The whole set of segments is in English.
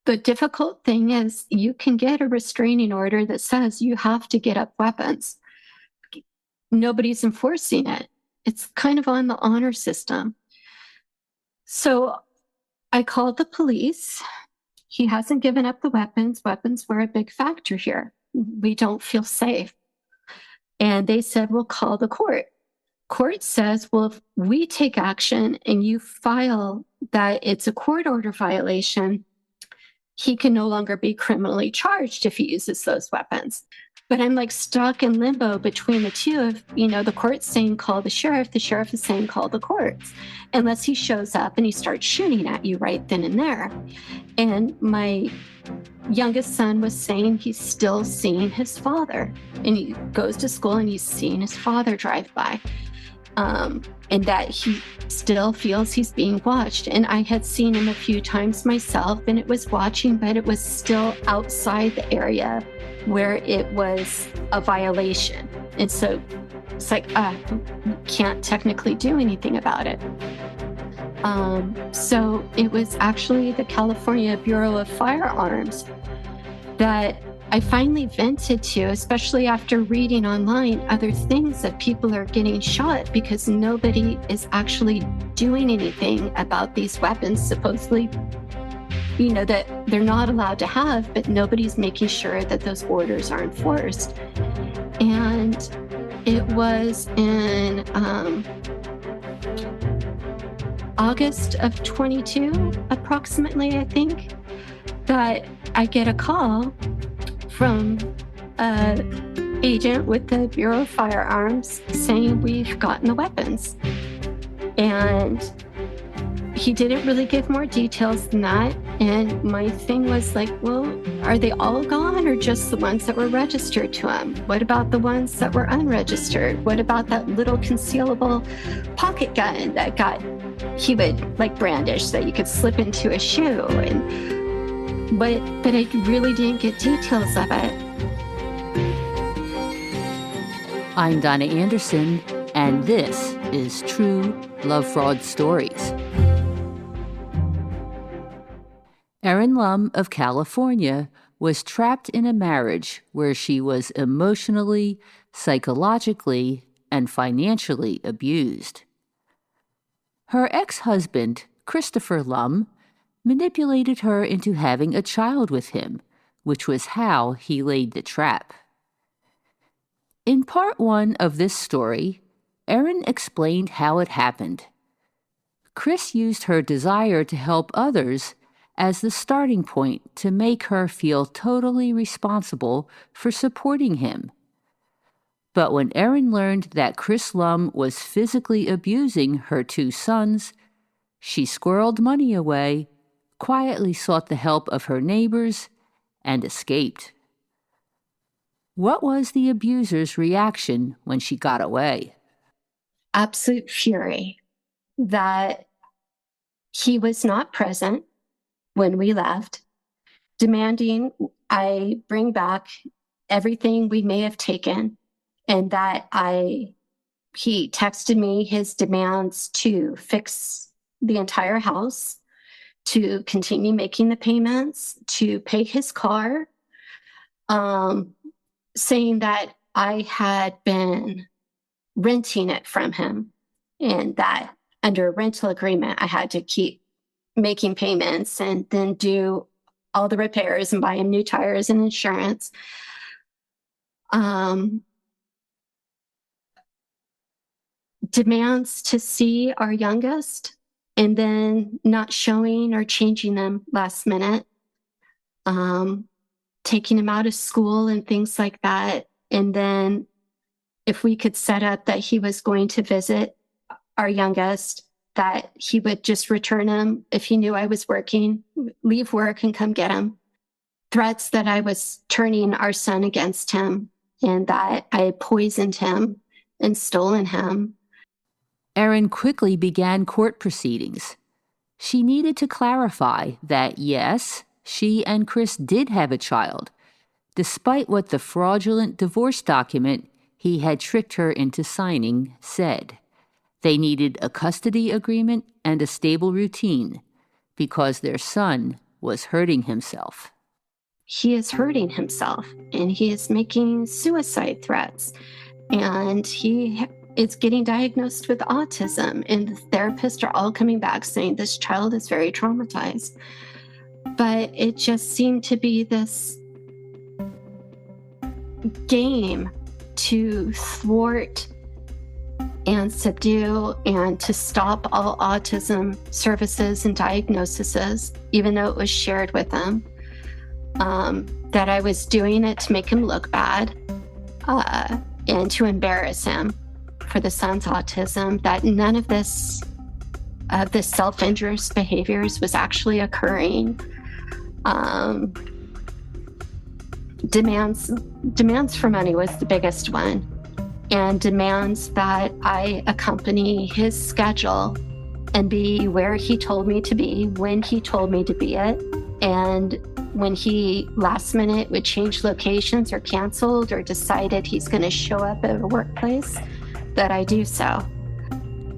The difficult thing is you can get a restraining order that says you have to get up weapons. Nobody's enforcing it. It's kind of on the honor system. So I called the police. He hasn't given up the weapons. Weapons were a big factor here. We don't feel safe. And they said, we'll call the court. Court says, well, if we take action and you file that it's a court order violation, he can no longer be criminally charged if he uses those weapons. But I'm like stuck in limbo between the two of, the court's saying call the sheriff is saying call the courts, unless he shows up and he starts shooting at you right then and there. And my youngest son was saying he's still seeing his father, and he goes to school and he's seeing his father drive by. And that he still feels he's being watched. And I had seen him a few times myself, and it was watching, but it was still outside the area where it was a violation. And so it's like, we can't technically do anything about it. So it was actually the California Bureau of Firearms that I finally vented to, especially after reading online other things that people are getting shot because nobody is actually doing anything about these weapons, supposedly, that they're not allowed to have, but nobody's making sure that those orders are enforced. And it was in August of 22, approximately, I think, that I get a call from an agent with the Bureau of Firearms saying we've gotten the weapons. And he didn't really give more details than that. And my thing was like, well, are they all gone or just the ones that were registered to him? What about the ones that were unregistered? What about that little concealable pocket gun that he would like brandish that you could slip into a shoe? But I really didn't get details of it. I'm Donna Anderson, and this is True Love Fraud Stories. Erin Lum of California was trapped in a marriage where she was emotionally, psychologically, and financially abused. Her ex-husband, Christopher Lum, manipulated her into having a child with him, which was how he laid the trap. In part 1 of this story, Erin explained how it happened. Chris used her desire to help others as the starting point to make her feel totally responsible for supporting him. But when Erin learned that Chris Lum was physically abusing her 2 sons, she squirreled money away, quietly sought the help of her neighbors, and escaped. What was the abuser's reaction when she got away? Absolute fury that he was not present when we left, demanding I bring back everything we may have taken, and that he texted me his demands to fix the entire house, to continue making the payments, to pay his car, saying that I had been renting it from him, and that under a rental agreement, I had to keep making payments and then do all the repairs and buy him new tires and insurance. Demands to see our youngest, and then not showing or changing them last minute, taking him out of school and things like that. And then if we could set up that he was going to visit our youngest, that he would just return him if he knew I was working, leave work and come get him. Threats that I was turning our son against him and that I had poisoned him and stolen him. Erin quickly began court proceedings. She needed to clarify that, yes, she and Chris did have a child, despite what the fraudulent divorce document he had tricked her into signing said. They needed a custody agreement and a stable routine because their son was hurting himself. He is hurting himself, and he is making suicide threats, and he is getting diagnosed with autism, and the therapists are all coming back saying this child is very traumatized. But it just seemed to be this game to thwart and subdue and to stop all autism services and diagnoses, even though it was shared with them, that I was doing it to make him look bad and to embarrass him for the son's autism, that none of this self-injurious behaviors was actually occurring. Demands for money was the biggest one, and demands that I accompany his schedule and be where he told me to be, when he told me to be it, and when he last minute would change locations or canceled or decided he's going to show up at a workplace, that I do so.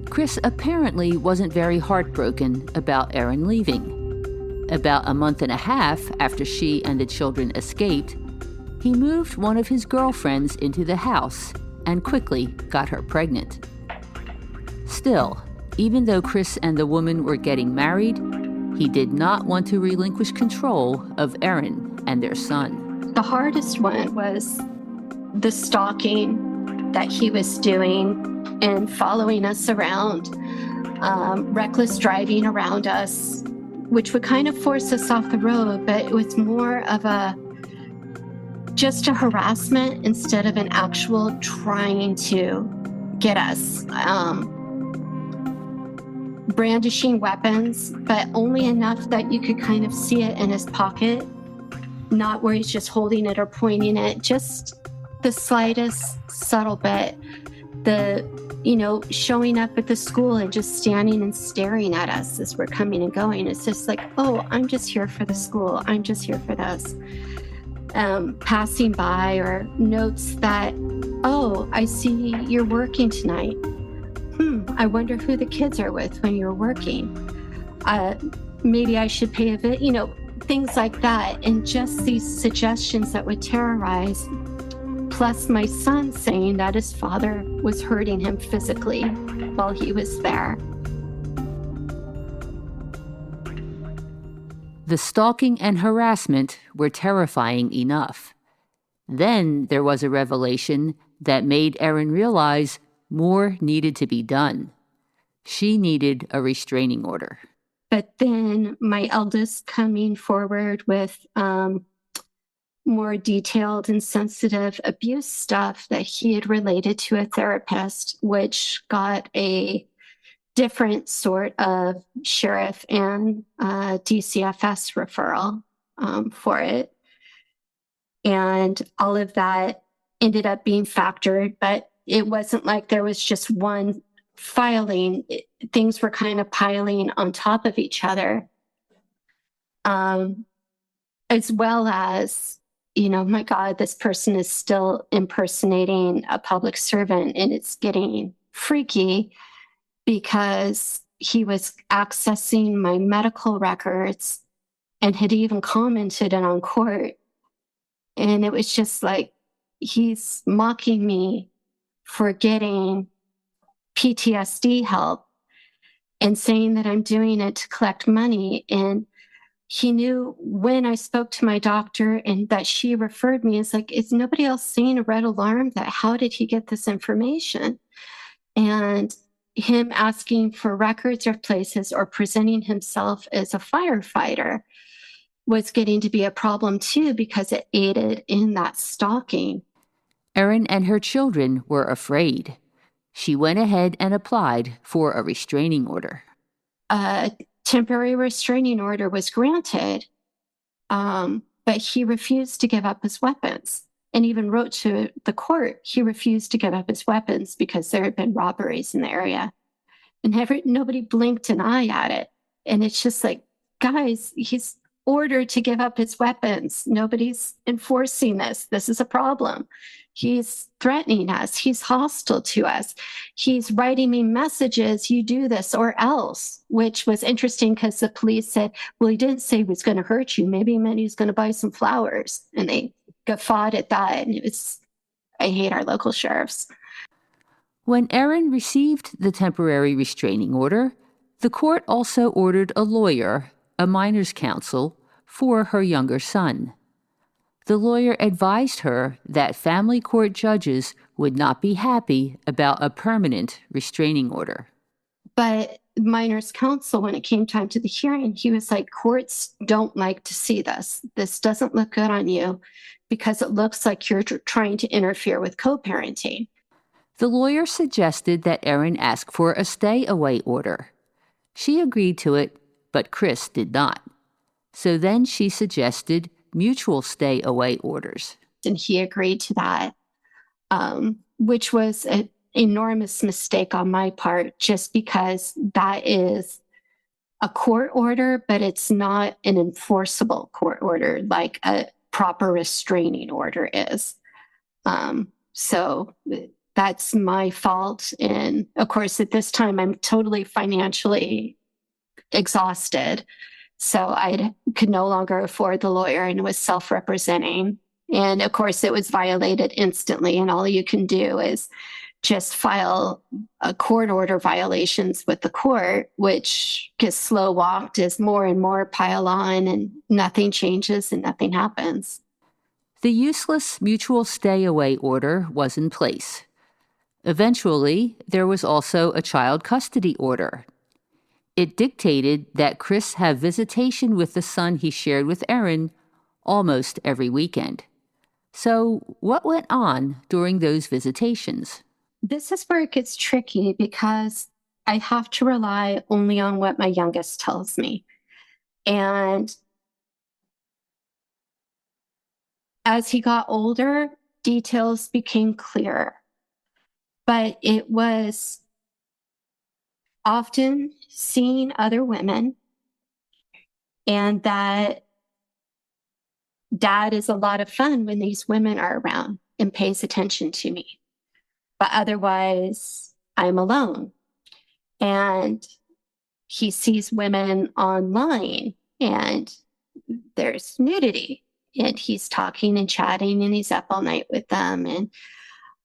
Chris apparently wasn't very heartbroken about Erin leaving. About a month and a half after she and the children escaped, he moved one of his girlfriends into the house and quickly got her pregnant. Still, even though Chris and the woman were getting married, he did not want to relinquish control of Erin and their son. The hardest one was the stalking that he was doing and following us around, reckless driving around us, which would kind of force us off the road, but it was more of just a harassment instead of an actual trying to get us. Brandishing weapons, but only enough that you could kind of see it in his pocket, not where he's just holding it or pointing it, just the slightest subtle bit. Showing up at the school and just standing and staring at us as we're coming and going. It's just like, oh, I'm just here for the school. I'm just here for this. Passing by, or notes that, oh, I see you're working tonight. I wonder who the kids are with when you're working. Maybe I should pay a bit, things like that. And just these suggestions that would terrorize, plus my son saying that his father was hurting him physically while he was there. The stalking and harassment were terrifying enough. Then there was a revelation that made Erin realize more needed to be done. She needed a restraining order. But then my eldest coming forward with more detailed and sensitive abuse stuff that he had related to a therapist, which got a different sort of sheriff and DCFS referral for it. And all of that ended up being factored, but it wasn't like there was just one filing. Things were kind of piling on top of each other, as well as, my God, this person is still impersonating a public servant, and it's getting freaky because he was accessing my medical records and had even commented it on court. And it was just like, he's mocking me for getting PTSD help and saying that I'm doing it to collect money. And he knew when I spoke to my doctor and that she referred me, it's like, is nobody else seeing a red alarm that how did he get this information? And him asking for records of places or presenting himself as a firefighter was getting to be a problem too, because it aided in that stalking. Erin and her children were afraid. She went ahead and applied for a restraining order. A temporary restraining order was granted, but he refused to give up his weapons, and even wrote to the court he refused to give up his weapons because there had been robberies in the area. And nobody blinked an eye at it. And it's just like, guys, he's ordered to give up his weapons. Nobody's enforcing this. This is a problem. He's threatening us. He's hostile to us. He's writing me messages, you do this or else, which was interesting because the police said, well, he didn't say he was going to hurt you. Maybe he meant he was going to buy some flowers. And they guffawed at that. And I hate our local sheriffs. When Erin received the temporary restraining order, the court also ordered a lawyer, a minor's counsel, for her younger son. The lawyer advised her that family court judges would not be happy about a permanent restraining order. But minor's counsel, when it came time to the hearing, he was like, courts don't like to see this. This doesn't look good on you because it looks like you're trying to interfere with co-parenting. The lawyer suggested that Erin ask for a stay-away order. She agreed to it, but Chris did not. So then she suggested mutual stay-away orders. And he agreed to that, which was an enormous mistake on my part, just because that is a court order, but it's not an enforceable court order like a proper restraining order is. So that's my fault. And of course, at this time, I'm totally financially exhausted. So I could no longer afford the lawyer and was self-representing. And of course, it was violated instantly. And all you can do is just file a court order violations with the court, which gets slow walked as more and more pile on and nothing changes and nothing happens. The useless mutual stay-away order was in place. Eventually, there was also a child custody order. It dictated that Chris have visitation with the son he shared with Erin almost every weekend. So what went on during those visitations? This is where it gets tricky because I have to rely only on what my youngest tells me. And as he got older, details became clearer. But it was often seeing other women, and that dad is a lot of fun when these women are around and pays attention to me. But otherwise, I'm alone. And he sees women online and there's nudity, and he's talking and chatting and he's up all night with them. And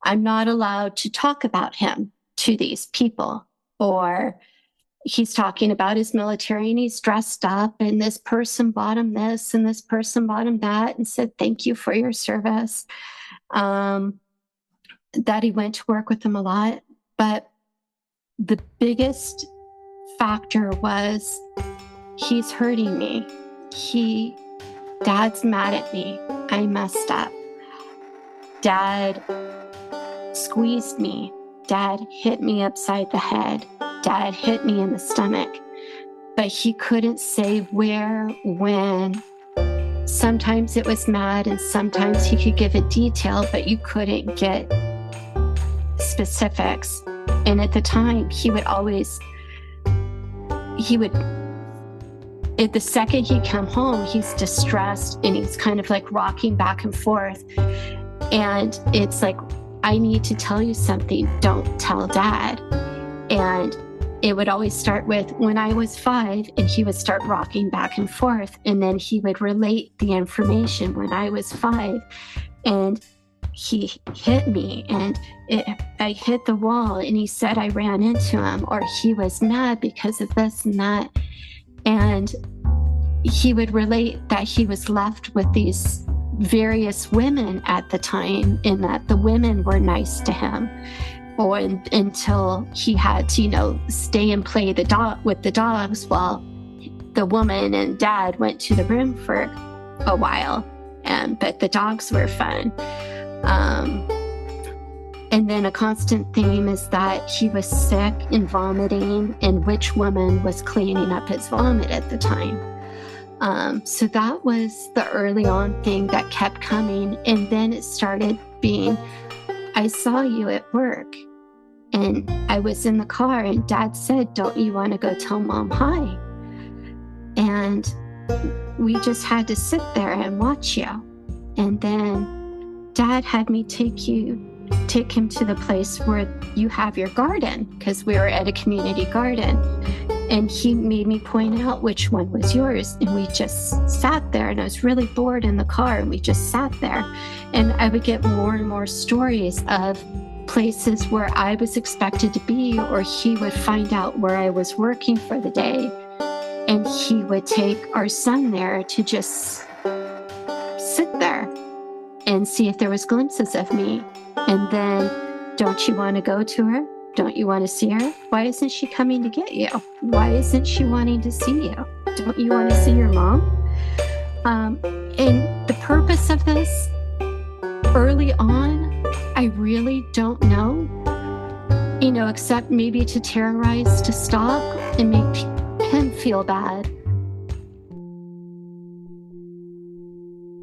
I'm not allowed to talk about him to these people. Or he's talking about his military and he's dressed up and this person bought him this and this person bought him that and said, thank you for your service. That he went to work with them a lot. But the biggest factor was he's hurting me. Dad's mad at me. I messed up. Dad squeezed me. Dad hit me upside the head. Dad hit me in the stomach. But he couldn't say where, when. Sometimes it was mad and sometimes he could give a detail, but you couldn't get specifics. And at the time, the second he'd come home, he's distressed and he's kind of like rocking back and forth. And it's like, I need to tell you something. Don't tell Dad. And it would always start with when I was 5, and he would start rocking back and forth. And then he would relate the information when I was 5 and he hit me and I hit the wall and he said I ran into him, or he was mad because of this and that. And he would relate that he was left with these various women at the time, and that the women were nice to him, or until he had to, stay and play with the dogs while the woman and Dad went to the room for a while. But the dogs were fun. And then a constant theme is that he was sick and vomiting, and which woman was cleaning up his vomit at the time. So that was the early on thing that kept coming. And then it started being, I saw you at work and I was in the car and Dad said, don't you want to go tell Mom hi? And we just had to sit there and watch you. And then Dad had me take him to the place where you have your garden, because we were at a community garden. And he made me point out which one was yours. And we just sat there, and I was really bored in the car, and we just sat there. And I would get more and more stories of places where I was expected to be, or he would find out where I was working for the day. And he would take our son there to just sit there and see if there was glimpses of me. And then, don't you want to go to her? Don't you want to see her? Why isn't she coming to get you? Why isn't she wanting to see you? Don't you want to see your mom? And the purpose of this, early on, I really don't know, except maybe to terrorize, to stalk, and make him feel bad.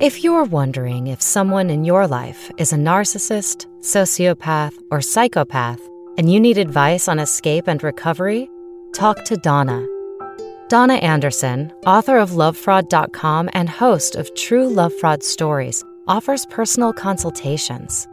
If you're wondering if someone in your life is a narcissist, sociopath, or psychopath, and you need advice on escape and recovery, talk to Donna. Donna Anderson, author of lovefraud.com and host of True Love Fraud Stories, offers personal consultations.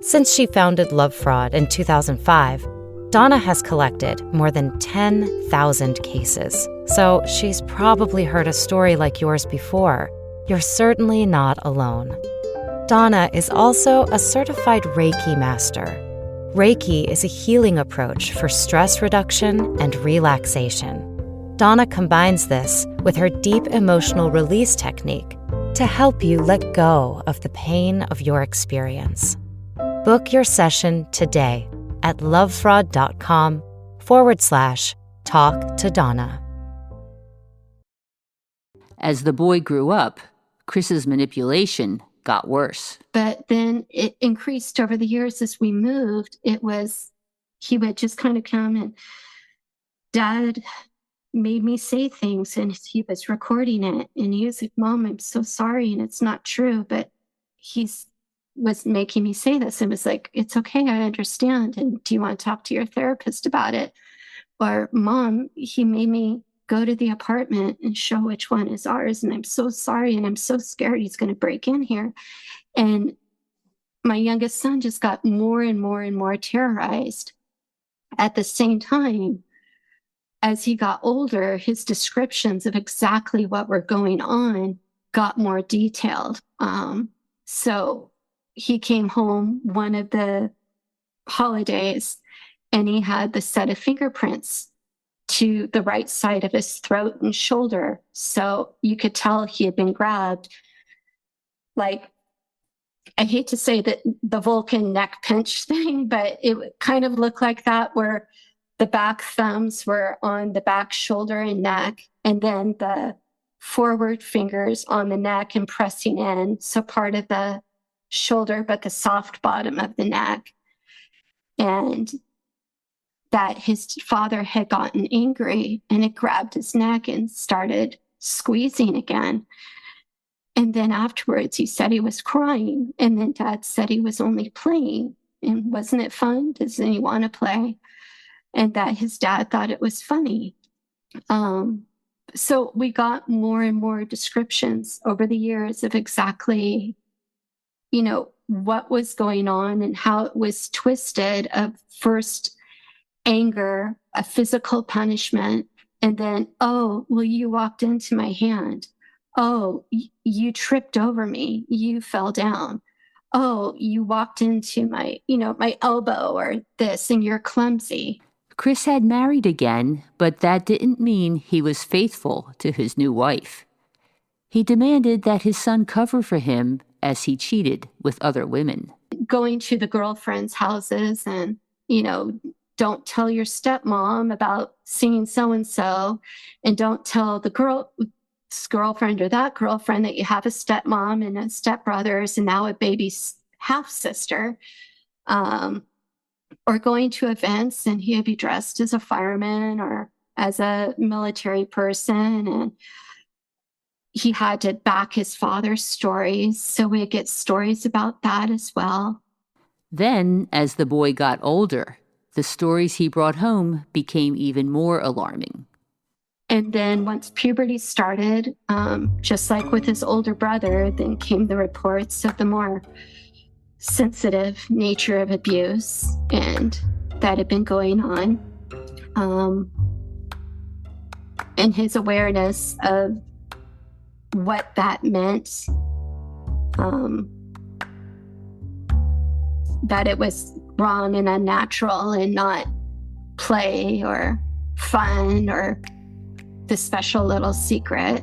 Since she founded Love Fraud in 2005, Donna has collected more than 10,000 cases. So she's probably heard a story like yours before. You're certainly not alone. Donna is also a certified Reiki master. Reiki is a healing approach for stress reduction and relaxation. Donna combines this with her deep emotional release technique to help you let go of the pain of your experience. Book your session today at lovefraud.com/talk to Donna. As the boy grew up, Chris's manipulation got worse. But then it increased over the years as we moved. He would just kind of come, and Dad made me say things, and he was recording it. And he was like, Mom, I'm so sorry. And it's not true, but was making me say this. And was like, it's okay, I understand. And do you want to talk to your therapist about it? Or, Mom, he made me go to the apartment and show which one is ours. And I'm so sorry. And I'm so scared he's going to break in here. And my youngest son just got more and more and more terrorized. At the same time, as he got older, his descriptions of exactly what were going on got more detailed. So he came home one of the holidays, and he had the set of fingerprints to the right side of his throat and shoulder. So you could tell he had been grabbed. Like, I hate to say that the Vulcan neck pinch thing, but it kind of looked like that, where the back thumbs were on the back shoulder and neck, and then the forward fingers on the neck and pressing in. So part of the shoulder, but the soft bottom of the neck. And that his father had gotten angry, and it grabbed his neck and started squeezing again. And then afterwards, he said he was crying. And then Dad said he was only playing. And wasn't it fun? Doesn't he want to play? And that his dad thought it was funny. So we got more and more descriptions over the years of exactly, what was going on and how it was twisted, of first anger, a physical punishment, and then, oh, well, you walked into my hand. Oh, you tripped over me. You fell down. Oh, you walked into my elbow or this, and you're clumsy. Chris had married again, but that didn't mean he was faithful to his new wife. He demanded that his son cover for him as he cheated with other women. Going to the girlfriends' houses and, don't tell your stepmom about seeing so-and-so, and don't tell the girlfriend or that girlfriend that you have a stepmom and a stepbrothers and now a baby half-sister. Or going to events, and he'd be dressed as a fireman or as a military person, and he had to back his father's stories, so we'd get stories about that as well. Then, as the boy got older, the stories he brought home became even more alarming. And then once puberty started, just like with his older brother, then came the reports of the more sensitive nature of abuse and that had been going on. And his awareness of what that meant, that it was wrong and unnatural and not play or fun or the special little secret,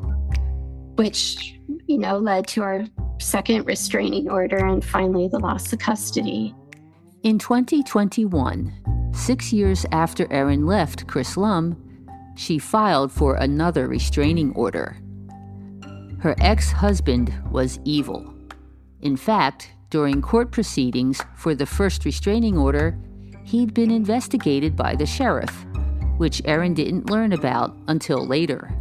which, led to our second restraining order and finally the loss of custody. In 2021, 6 years after Erin left Chris Lum, she filed for another restraining order. Her ex-husband was evil. In fact, during court proceedings for the first restraining order, he'd been investigated by the sheriff, which Erin didn't learn about until later.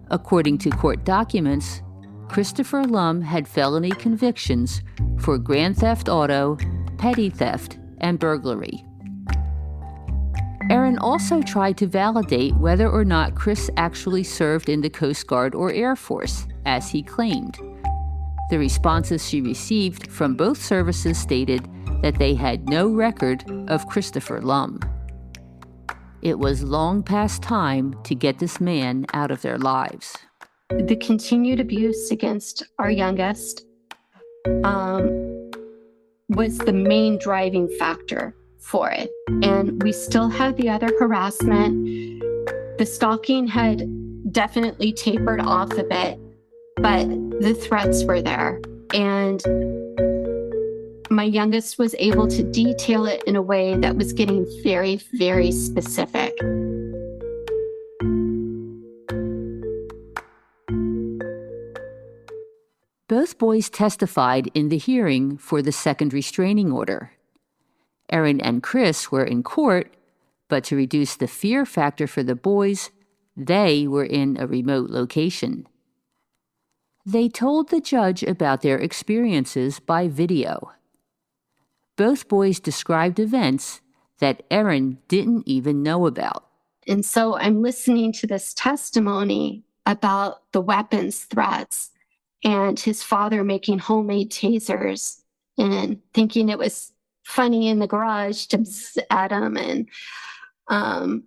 According to court documents, Christopher Lum had felony convictions for grand theft auto, petty theft, and burglary. Erin also tried to validate whether or not Chris actually served in the Coast Guard or Air Force, as he claimed. The responses she received from both services stated that they had no record of Christopher Lum. It was long past time to get this man out of their lives. The continued abuse against our youngest was the main driving factor for it. And we still had the other harassment. The stalking had definitely tapered off a bit, but the threats were there. And my youngest was able to detail it in a way that was getting very, very specific. Both boys testified in the hearing for the second restraining order. Erin and Chris were in court, but to reduce the fear factor for the boys, they were in a remote location. They told the judge about their experiences by video. Both boys described events that Erin didn't even know about. And so I'm listening to this testimony about the weapons threats and his father making homemade tasers and thinking it was funny in the garage to at him. And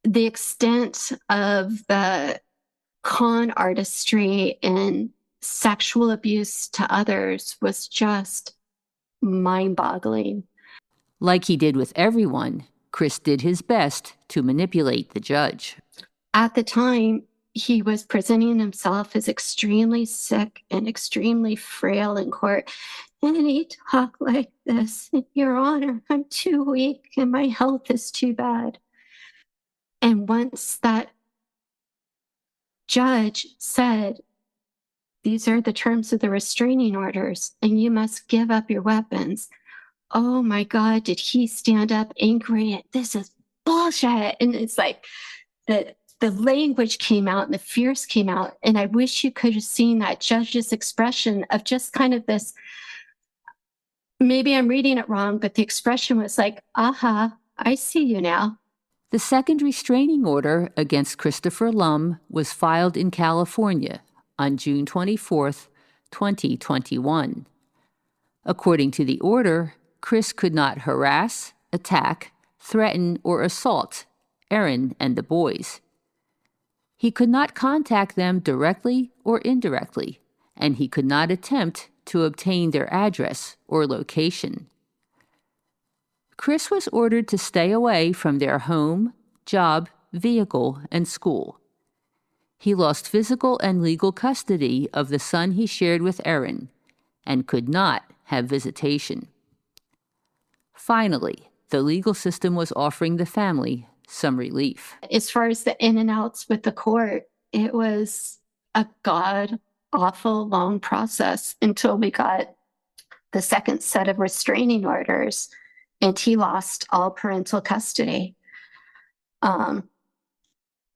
the extent of the con artistry and sexual abuse to others was just mind-boggling. Like he did with everyone, Chris did his best to manipulate the judge. At the time, he was presenting himself as extremely sick and extremely frail in court. And he talked like this, "Your Honor, I'm too weak and my health is too bad." And once that judge said, "These are the terms of the restraining orders, and you must give up your weapons," oh my God, did he stand up angry? This is bullshit. And it's like the language came out and the fears came out. And I wish you could have seen that judge's expression of just kind of this, maybe I'm reading it wrong, but the expression was like, aha, I see you now. The second restraining order against Christopher Lum was filed in California on June 24, 2021. According to the order, Chris could not harass, attack, threaten, or assault Erin and the boys. He could not contact them directly or indirectly, and he could not attempt to obtain their address or location. Chris was ordered to stay away from their home, job, vehicle, and school. He lost physical and legal custody of the son he shared with Erin and could not have visitation. Finally, the legal system was offering the family some relief. As far as the in and outs with the court, it was a god-awful long process until we got the second set of restraining orders and he lost all parental custody,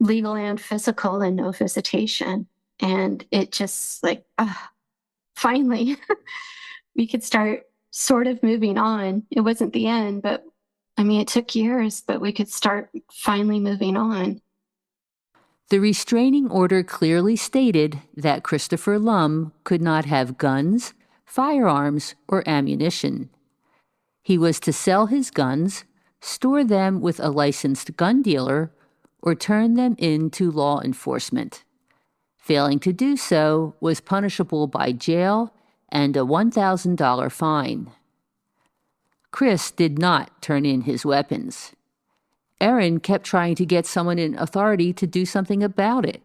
legal and physical, and no visitation. And it just finally we could start sort of moving on. It wasn't the end, but I mean, it took years, but we could start finally moving on. The restraining order clearly stated that Christopher Lum could not have guns, firearms, or ammunition. He was to sell his guns, store them with a licensed gun dealer, or turn them in to law enforcement. Failing to do so was punishable by jail and a $1,000 fine. Chris did not turn in his weapons. Erin kept trying to get someone in authority to do something about it.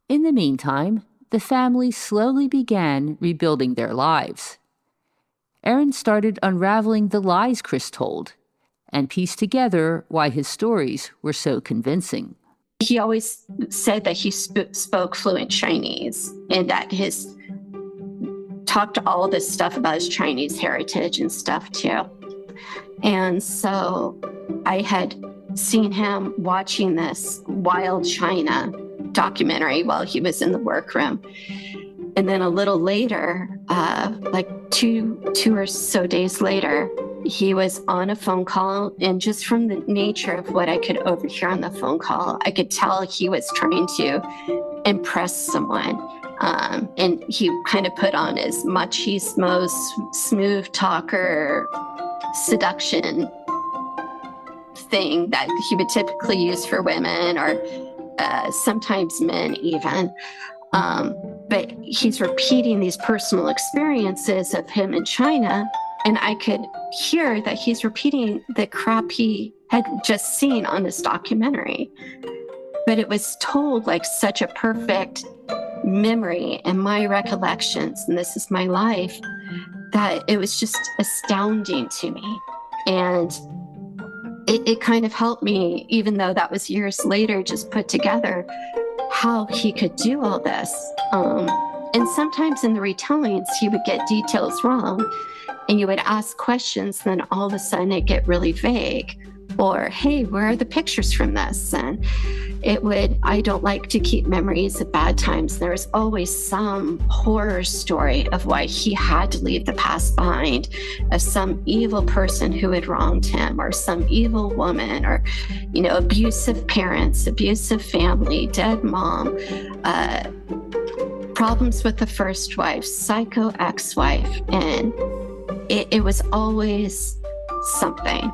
In the meantime, the family slowly began rebuilding their lives. Erin started unraveling the lies Chris told and pieced together why his stories were so convincing. He always said that he spoke fluent Chinese and that talked all this stuff about his Chinese heritage and stuff too. And so I had seen him watching this Wild China documentary while he was in the workroom. And then a little later, like two or so days later, he was on a phone call, and just from the nature of what I could overhear on the phone call, I could tell he was trying to impress someone. And he kind of put on his machismo, smooth talker, seduction thing that he would typically use for women or sometimes men even. But he's repeating these personal experiences of him in China, and I could hear that he's repeating the crap he had just seen on this documentary. But it was told like such a perfect memory and my recollections, and this is my life, that it was just astounding to me. And it kind of helped me, even though that was years later, just put together how he could do all this. And sometimes in the retellings, he would get details wrong, and you would ask questions, then all of a sudden it'd get really vague. Or, hey, where are the pictures from this? And I don't like to keep memories of bad times. There was always some horror story of why he had to leave the past behind, of some evil person who had wronged him, or some evil woman, or, abusive parents, abusive family, dead mom, problems with the first wife, psycho ex-wife. And it was always something.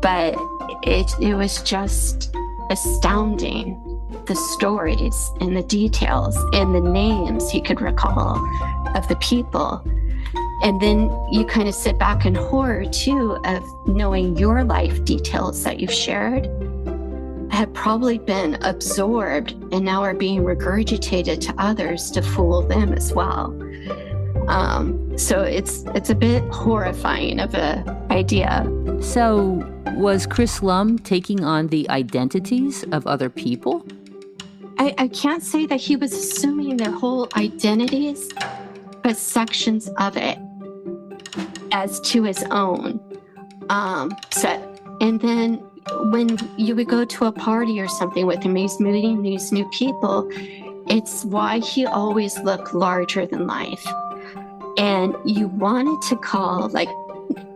But it was just astounding, the stories and the details and the names he could recall of the people. And then you kind of sit back in horror too of knowing your life details that you've shared have probably been absorbed and now are being regurgitated to others to fool them as well. So it's a bit horrifying of an idea. So was Chris Lum taking on the identities of other people? I can't say that he was assuming their whole identities, but sections of it as to his own. And then when you would go to a party or something with him, he's meeting these new people, it's why he always looked larger than life. And you wanted to call, like,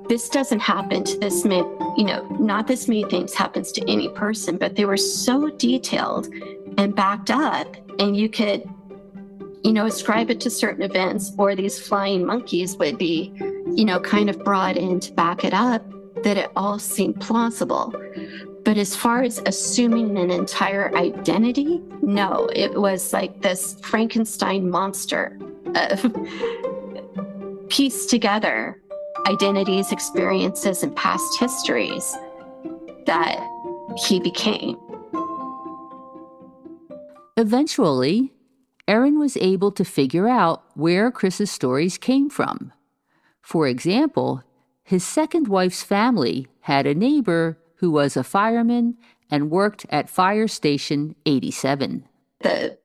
this doesn't happen to this many, not this many things happens to any person, but they were so detailed and backed up, and you could, ascribe it to certain events, or these flying monkeys would be, kind of brought in to back it up, that it all seemed plausible. But as far as assuming an entire identity, no, it was like this Frankenstein monster of pieced together identities, experiences, and past histories that he became. Eventually, Erin was able to figure out where Chris's stories came from. For example, his second wife's family had a neighbor who was a fireman and worked at Fire Station 87. The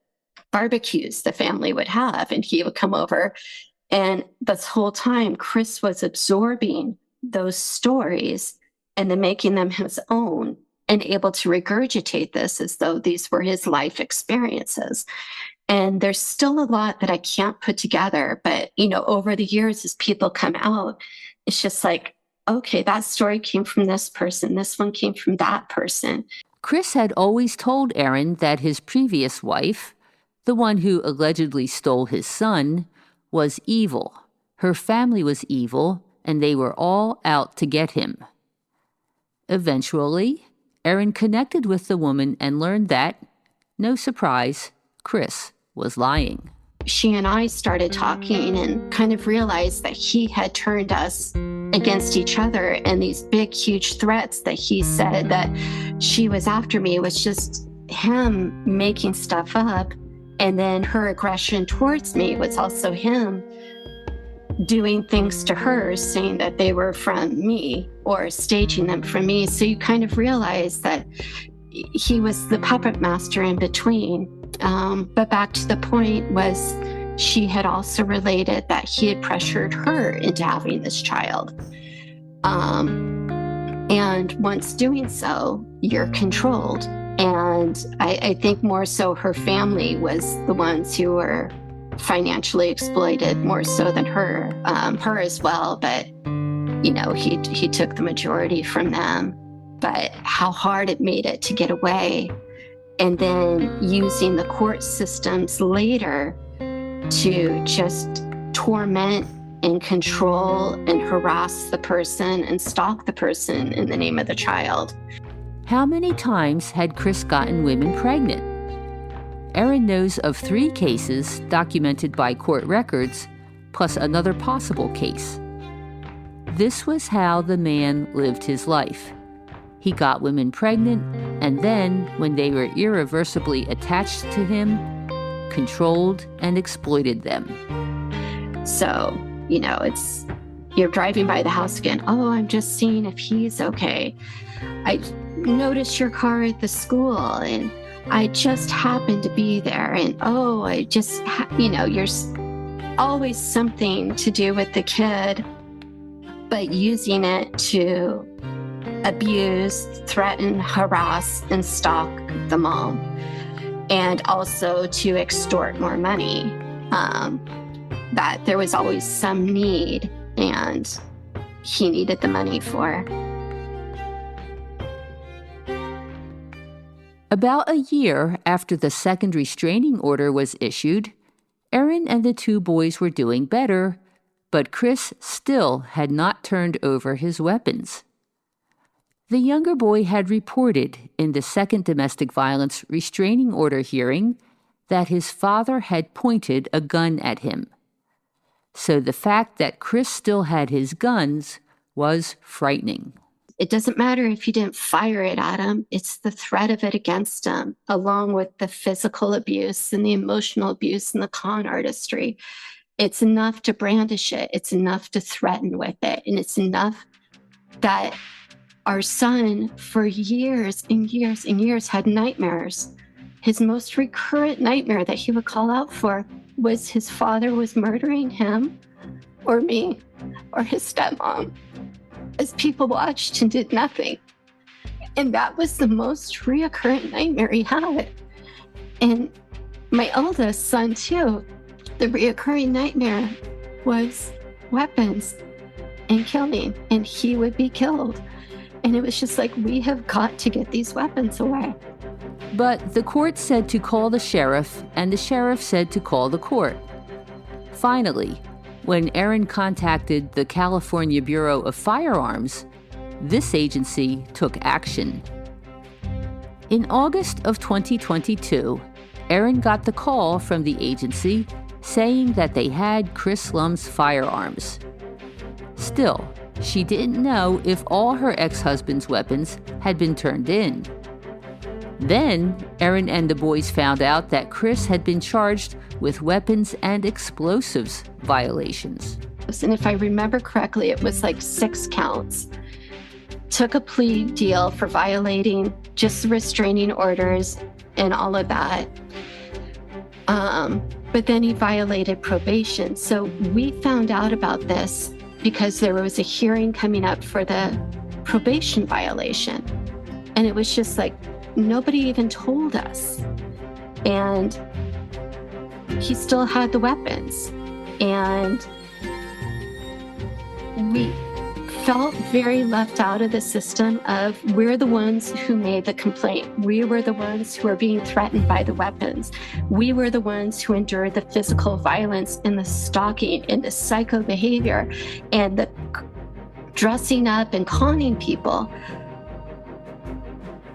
barbecues the family would have, and he would come over. And this whole time, Chris was absorbing those stories and then making them his own and able to regurgitate this as though these were his life experiences. And there's still a lot that I can't put together. But, over the years, as people come out, it's just like okay, that story came from this person. This one came from that person. Chris had always told Erin that his previous wife, the one who allegedly stole his son, was evil. Her family was evil, and they were all out to get him. Eventually, Erin connected with the woman and learned that, no surprise, Chris was lying. She and I started talking and kind of realized that he had turned us against each other, and these big, huge threats that he said that she was after me was just him making stuff up. And then her aggression towards me was also him doing things to her, saying that they were from me or staging them from me. So you kind of realize that he was the puppet master in between. But back to the point was she had also related that he had pressured her into having this child. And once doing so, you're controlled. And I think more so her family was the ones who were financially exploited more so than her as well. But, he took the majority from them. But how hard it made it to get away. And then using the court systems later to just torment and control and harass the person and stalk the person in the name of the child. How many times had Chris gotten women pregnant? Erin knows of 3 cases documented by court records, plus another possible case. This was how the man lived his life. He got women pregnant, and then, when they were irreversibly attached to him, controlled and exploited them. So, you're driving by the house again. Oh, I'm just seeing if he's okay. I noticed your car at the school, and I just happened to be there. And I just, you're always something to do with the kid, but using it to abuse, threaten, harass, and stalk the mom, and also to extort more money. That there was always some need, and he needed the money for. About a year after the second restraining order was issued, Erin and the 2 boys were doing better, but Chris still had not turned over his weapons. The younger boy had reported in the second domestic violence restraining order hearing that his father had pointed a gun at him. So the fact that Chris still had his guns was frightening. It doesn't matter if you didn't fire it at him. It's the threat of it against him, along with the physical abuse and the emotional abuse and the con artistry. It's enough to brandish it. It's enough to threaten with it. And it's enough that our son, for years and years and years, had nightmares. His most recurrent nightmare that he would call out for was his father was murdering him or me or his stepmom, as people watched and did nothing. And that was the most reoccurrent nightmare he had. And my eldest son, too, the reoccurring nightmare was weapons and killing, and he would be killed. And it was just like, we have got to get these weapons away. But the court said to call the sheriff, and the sheriff said to call the court. Finally, when Erin contacted the California Bureau of Firearms, this agency took action. In August of 2022, Erin got the call from the agency saying that they had Chris Lum's firearms. Still, she didn't know if all her ex-husband's weapons had been turned in. Then, Erin and the boys found out that Chris had been charged with weapons and explosives violations. And if I remember correctly, it was like 6 counts. Took a plea deal for violating just restraining orders and all of that. But then he violated probation. So we found out about this because there was a hearing coming up for the probation violation. And it was just like, nobody even told us. And he still had the weapons. And we felt very left out of the system of we're the ones who made the complaint. We were the ones who were being threatened by the weapons. We were the ones who endured the physical violence and the stalking and the psycho behavior and the dressing up and conning people.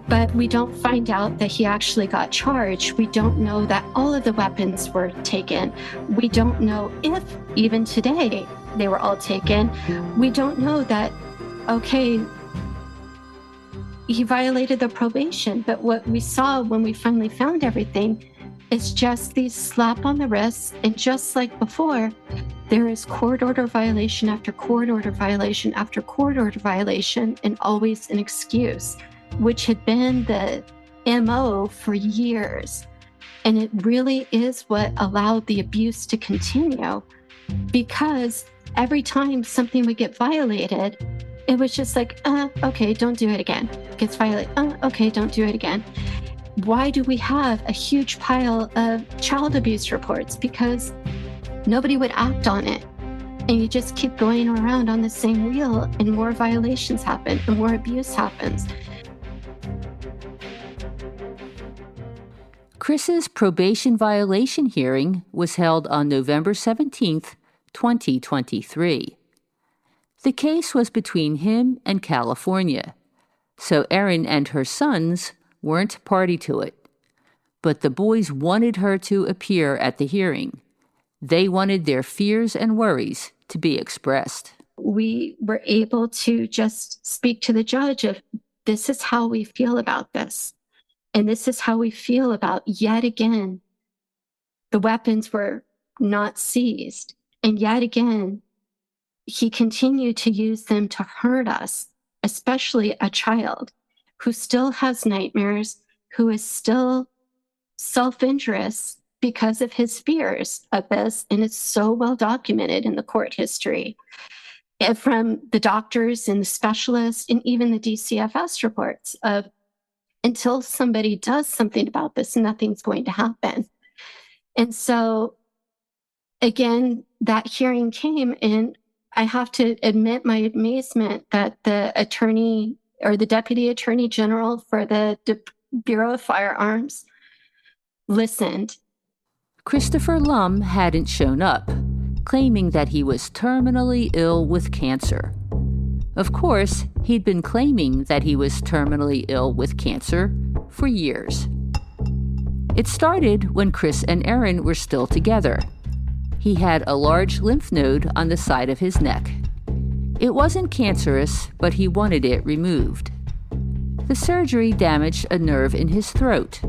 But we don't find out that he actually got charged. We don't know that all of the weapons were taken. We don't know if, even today, they were all taken. We don't know that, okay, he violated the probation. But what we saw when we finally found everything is just these slap on the wrists. And just like before, there is court order violation after court order violation after court order violation, and always an excuse, which had been the MO for years. And it really is what allowed the abuse to continue, because every time something would get violated, it was just like, okay, don't do it again. Gets violated, okay, don't do it again. Why do we have a huge pile of child abuse reports? Because nobody would act on it. And you just keep going around on the same wheel, and more violations happen and more abuse happens. Chris's probation violation hearing was held on November 17th, 2023. The case was between him and California, so Erin and her sons weren't party to it. But the boys wanted her to appear at the hearing. They wanted their fears and worries to be expressed. We were able to just speak to the judge of, this is how we feel about this. And this is how we feel about, yet again, the weapons were not seized. And yet again, he continued to use them to hurt us, especially a child who still has nightmares, who is still self-injurious because of his fears of this. And it's so well documented in the court history, from the doctors and the specialists and even the DCFS reports of, until somebody does something about this, nothing's going to happen. And so, again, that hearing came, and I have to admit my amazement that the attorney, or the deputy attorney general for the Bureau of Firearms, listened. Christopher Lum hadn't shown up, claiming that he was terminally ill with cancer. Of course, he'd been claiming that he was terminally ill with cancer for years. It started when Chris and Erin were still together. He had a large lymph node on the side of his neck. It wasn't cancerous, but he wanted it removed. The surgery damaged a nerve in his throat.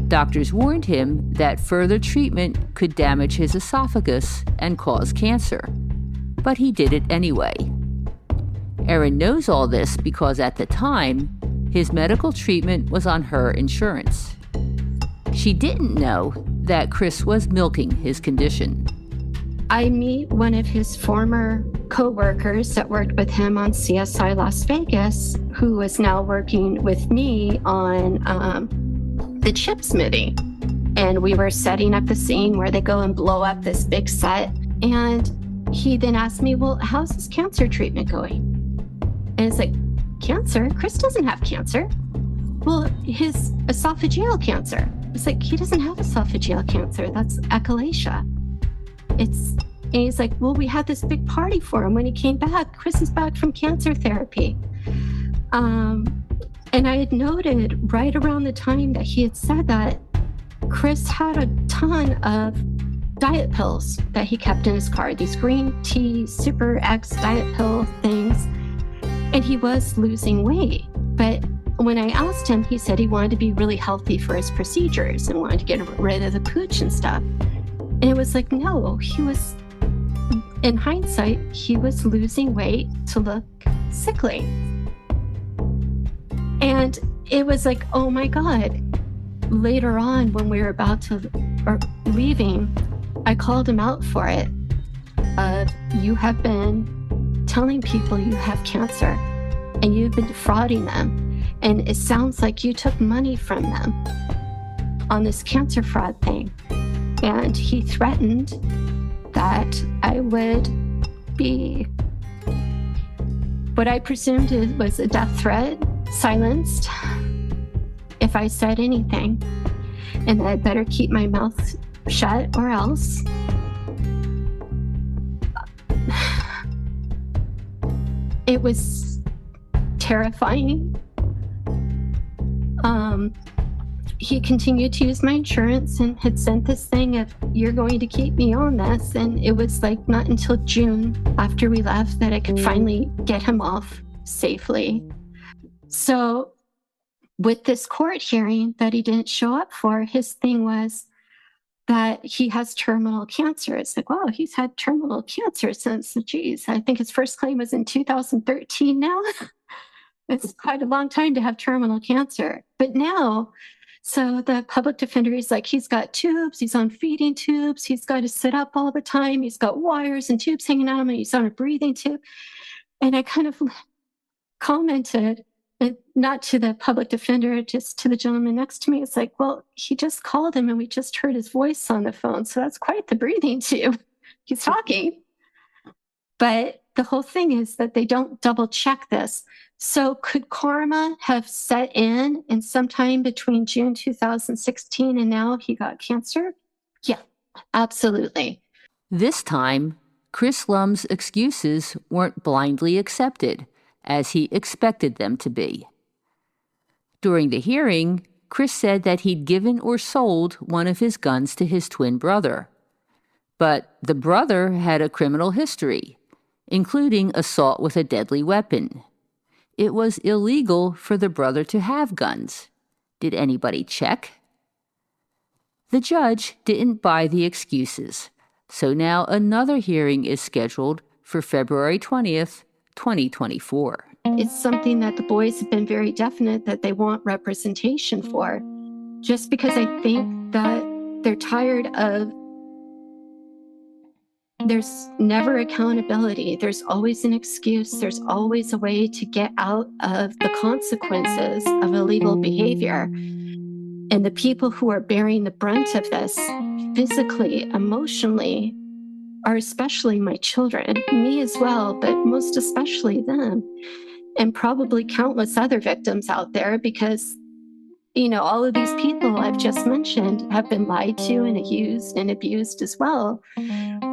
Doctors warned him that further treatment could damage his esophagus and cause cancer, but he did it anyway. Erin knows all this because at the time, his medical treatment was on her insurance. She didn't know that Chris was milking his condition. I meet one of his former co-workers that worked with him on CSI Las Vegas, who is now working with me on the chip smithing. And we were setting up the scene where they go and blow up this big set. And he then asked me, well, how's his cancer treatment going? And it's like, cancer? Chris doesn't have cancer. Well, his esophageal cancer. It's like, he doesn't have esophageal cancer. That's echolalia. And he's like, well, we had this big party for him when he came back. Chris is back from cancer therapy. And I had noted right around the time that he had said that, Chris had a ton of diet pills that he kept in his car, these green tea Super X diet pill things. And he was losing weight. But when I asked him, he said he wanted to be really healthy for his procedures and wanted to get rid of the pooch and stuff. And it was like, no, in hindsight, he was losing weight to look sickly. And it was like, oh my God. Later on, when we were leaving, I called him out for it. You have been telling people you have cancer and you've been defrauding them. And it sounds like you took money from them on this cancer fraud thing. And he threatened that I would be What I presumed it was a death threat, silenced if I said anything, and that I'd better keep my mouth shut or else. It was terrifying. He continued to use my insurance and had sent this thing of, you're going to keep me on this. And it was like not until June after we left that I could finally get him off safely. So with this court hearing that he didn't show up for, his thing was that he has terminal cancer. It's like, wow, he's had terminal cancer since, geez, I think his first claim was in 2013 now. It's quite a long time to have terminal cancer. But now, so the public defender is like, he's got tubes, he's on feeding tubes, he's got to sit up all the time, he's got wires and tubes hanging out of him, and he's on a breathing tube. And I kind of commented, not to the public defender, just to the gentleman next to me. It's like, well, he just called him and we just heard his voice on the phone. So that's quite the breathing tube. He's talking. But the whole thing is that they don't double check this. So could karma have set in sometime between June 2016 and now he got cancer? Yeah, absolutely. This time, Chris Lum's excuses weren't blindly accepted, as he expected them to be. During the hearing, Chris said that he'd given or sold one of his guns to his twin brother. But the brother had a criminal history, including assault with a deadly weapon. It was illegal for the brother to have guns. Did anybody check? The judge didn't buy the excuses, so now another hearing is scheduled for February 20th, 2024. It's something that the boys have been very definite that they want representation for, just because I think that they're tired of, there's never accountability. There's always an excuse. There's always a way to get out of the consequences of illegal behavior. And the people who are bearing the brunt of this physically, emotionally, are especially my children, me as well, but most especially them, and probably countless other victims out there, because, you know, all of these people I've just mentioned have been lied to and used and abused as well.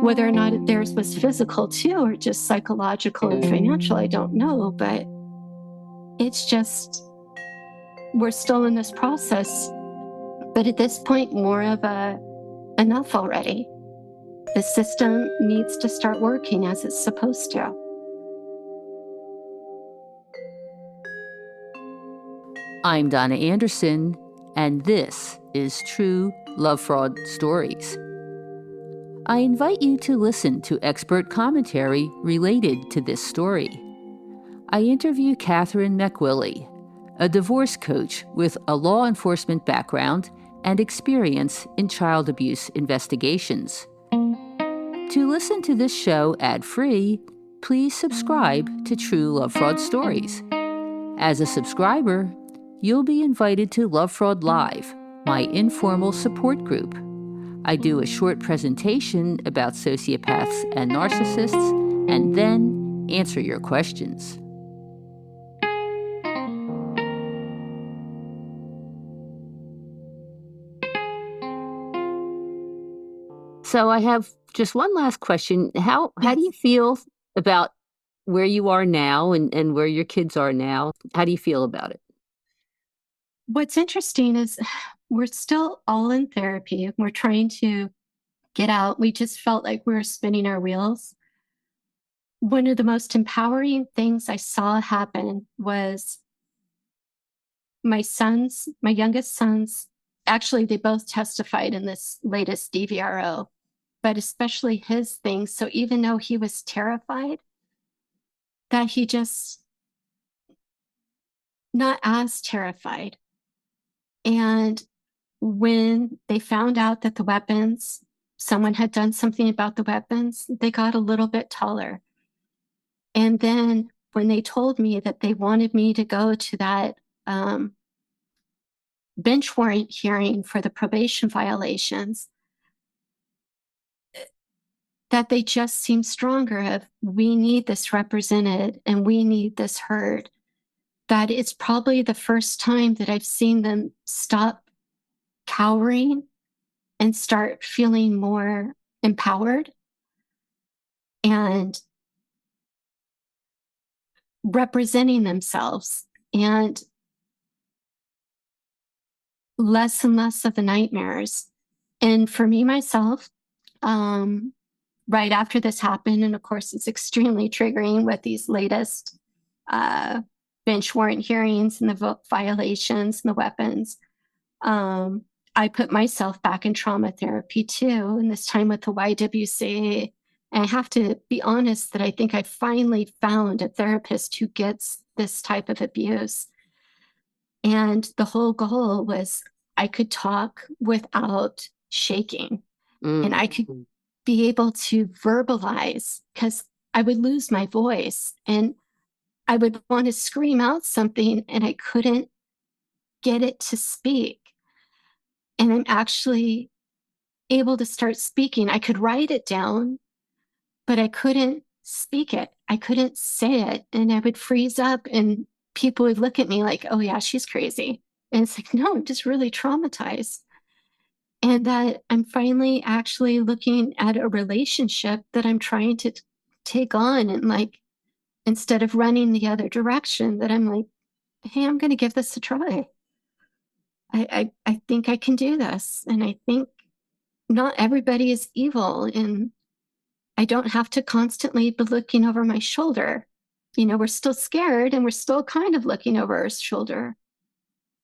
Whether or not theirs was physical too, or just psychological and financial, I don't know, but it's just, we're still in this process. But at this point, more of a enough already. The system needs to start working as it's supposed to. I'm Donna Anderson, and this is True Love Fraud Stories. I invite you to listen to expert commentary related to this story. I interview Catherine McWillie, a divorce coach with a law enforcement background and experience in child abuse investigations. To listen to this show ad-free, please subscribe to True Love Fraud Stories. As a subscriber, you'll be invited to Love Fraud Live, my informal support group. I do a short presentation about sociopaths and narcissists, and then answer your questions. So I have just one last question. How do you feel about where you are now and where your kids are now? How do you feel about it? What's interesting is we're still all in therapy. We're trying to get out. We just felt like we were spinning our wheels. One of the most empowering things I saw happen was my youngest sons, actually, they both testified in this latest DVRO, but especially his thing. So even though he was terrified, that he just not as terrified. And when they found out that the weapons, someone had done something about the weapons, they got a little bit taller. And then when they told me that they wanted me to go to that bench warrant hearing for the probation violations, that they just seem stronger of, we need this represented and we need this heard. That it's probably the first time that I've seen them stop cowering and start feeling more empowered and representing themselves, and less and less of the nightmares. And for me, myself, right after this happened, and of course, it's extremely triggering with these latest bench warrant hearings and the violations and the weapons. I put myself back in trauma therapy too, and this time with the YWCA. And I have to be honest that I think I finally found a therapist who gets this type of abuse. And the whole goal was I could talk without shaking, and I could be able to verbalize, because I would lose my voice and I would want to scream out something and I couldn't get it to speak. And I'm actually able to start speaking. I could write it down, but I couldn't speak it. I couldn't say it. And I would freeze up and people would look at me like, oh yeah, she's crazy. And it's like, no, I'm just really traumatized. And that I'm finally actually looking at a relationship that I'm trying to take on, and like, instead of running the other direction, that I'm like, hey, I'm going to give this a try. I think I can do this. And I think not everybody is evil, and I don't have to constantly be looking over my shoulder. You know, we're still scared and we're still kind of looking over our shoulder,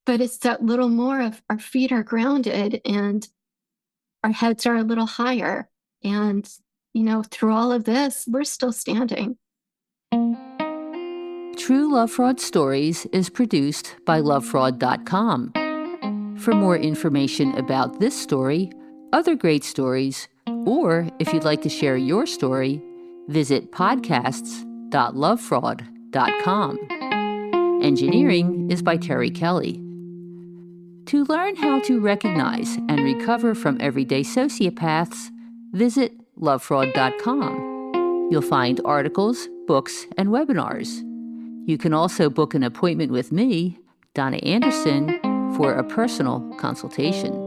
but it's that little more of our feet are grounded and our heads are a little higher. And, you know, through all of this, we're still standing. True Love Fraud Stories is produced by lovefraud.com. For more information about this story, other great stories, or if you'd like to share your story, visit podcasts.lovefraud.com. Engineering is by Terry Kelly. To learn how to recognize and recover from everyday sociopaths, visit lovefraud.com. You'll find articles, books, and webinars. You can also book an appointment with me, Donna Anderson, for a personal consultation.